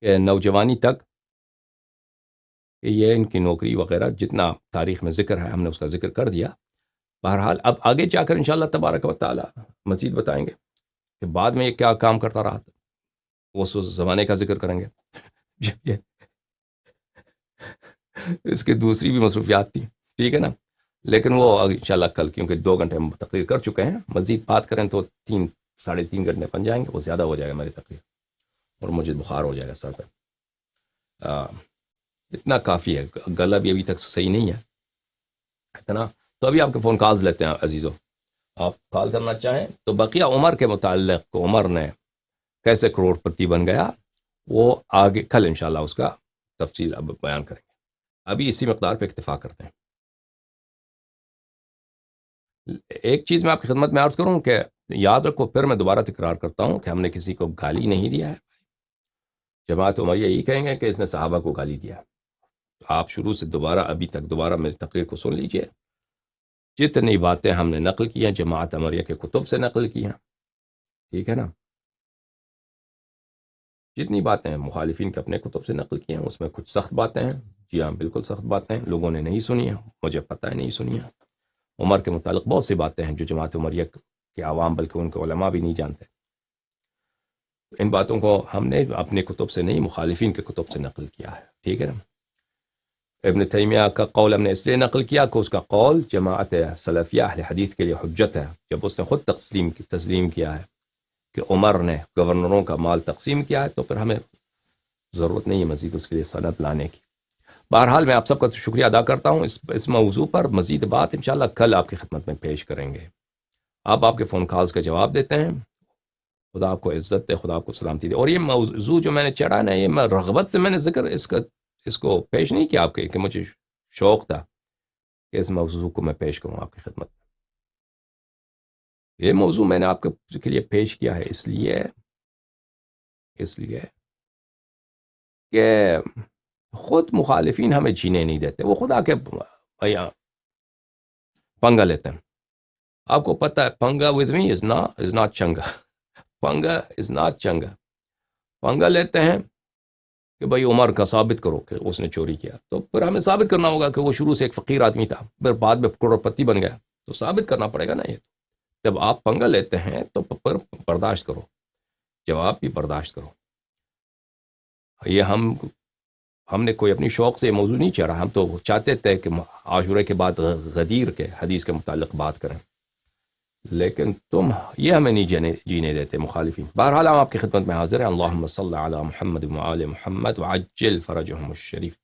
کہ نوجوانی تک کہ یہ ان کی نوکری وغیرہ جتنا تاریخ میں ذکر ہے ہم نے اس کا ذکر کر دیا. بہرحال اب آگے جا کر انشاءاللہ تبارک و تعالی مزید بتائیں گے کہ بعد میں یہ کیا کام کرتا رہا تھا. اس زمانے کا ذکر کریں گے جب یہ اس کی دوسری بھی مصروفیات تھی. ٹھیک ہے نا. لیکن وہ انشاءاللہ کل، کیونکہ 2 گھنٹے ہم تقریر کر چکے ہیں، مزید بات کریں تو 3-3.5 گھنٹے بن جائیں گے. وہ زیادہ ہو جائے گا میری تقریر، اور مجھے بخار ہو جائے گا سر پہ. اتنا کافی ہے. گلا بھی ابھی تک صحیح نہیں ہے اتنا. تو ابھی آپ کے فون کالز لیتے ہیں عزیزوں. آپ کال کرنا چاہیں تو بقیہ عمر کے متعلق، عمر نے کیسے کروڑ پتی بن گیا، وہ آگے کل انشاءاللہ اس کا تفصیل اب بیان کریں گے. ابھی اسی مقدار پہ اکتفا کرتے ہیں. ایک چیز میں آپ کی خدمت میں عرض کروں کہ یاد رکھو، پھر میں دوبارہ تکرار کرتا ہوں کہ ہم نے کسی کو گالی نہیں دیا ہے. جماعت عمریہ یہی کہیں گے کہ اس نے صحابہ کو گالی دیا. آپ شروع سے دوبارہ ابھی تک دوبارہ میری تقریر کو سن لیجئے. جتنی باتیں ہم نے نقل کی ہیں جماعت عمریہ کے کتب سے نقل کی ہیں. ٹھیک ہے نا. جتنی باتیں مخالفین کے اپنے کتب سے نقل کی ہیں اس میں کچھ سخت باتیں ہیں. جی ہاں، بالکل سخت باتیں ہیں. لوگوں نے نہیں سنی ہیں، مجھے پتہ ہے نہیں سنی ہیں. عمر کے متعلق بہت سی باتیں ہیں جو جماعت عمریہ کے عوام بلکہ ان کے علماء بھی نہیں جانتے. ان باتوں کو ہم نے اپنے کتب سے نہیں، مخالفین کے کتب سے نقل کیا ہے. ٹھیک ہے نا. ابن تیمیہ کا قول ہم نے اس لیے نقل کیا کہ اس کا قول جماعت سلفیہ اہل حدیث کے لیے حجت ہے. جب اس نے خود تسلیم کیا ہے کہ عمر نے گورنروں کا مال تقسیم کیا ہے، تو پھر ہمیں ضرورت نہیں ہے مزید اس کے لیے سند لانے کی. بہرحال میں آپ سب کا شکریہ ادا کرتا ہوں. اس موضوع پر مزید بات انشاءاللہ کل آپ کی خدمت میں پیش کریں گے. آپ کے فون کالز کا جواب دیتے ہیں. خدا آپ کو عزت دے، خدا آپ کو سلامتی دے. اور یہ موضوع جو میں نے چڑھا نا، یہ میں رغبت سے میں نے ذکر اس کو پیش نہیں کیا آپ کے، کہ مجھے شوق تھا کہ اس موضوع کو میں پیش کروں آپ کی خدمت میں. یہ موضوع میں نے آپ کے لیے پیش کیا ہے اس لیے کہ خود مخالفین ہمیں جینے نہیں دیتے. وہ خدا کے پنگا لیتے ہیں. آپ کو پتہ ہے پنگا with me is not چنگا. پنگا is not چنگا. پنگا لیتے ہیں کہ بھائی عمر کا ثابت کرو کہ اس نے چوری کیا. تو پھر ہمیں ثابت کرنا ہوگا کہ وہ شروع سے ایک فقیر آدمی تھا، پھر بعد میں کروڑ پتی بن گیا. تو ثابت کرنا پڑے گا نا. یہ جب آپ پنگا لیتے ہیں تو پھر برداشت کرو، جواب بھی برداشت کرو. یہ ہم نے کوئی اپنی شوق سے یہ موضوع نہیں چڑھا. ہم تو چاہتے تھے کہ عاشورہ کے بعد غدیر کے حدیث کے متعلق بات کریں، لیکن تم یہ ہمیں نہیں جینے دیتے مخالفین. بہرحال ہم آپ کی خدمت میں حاضر ہیں. اللہم صل علی محمد وآل محمد وعجل فرجهم الشریف.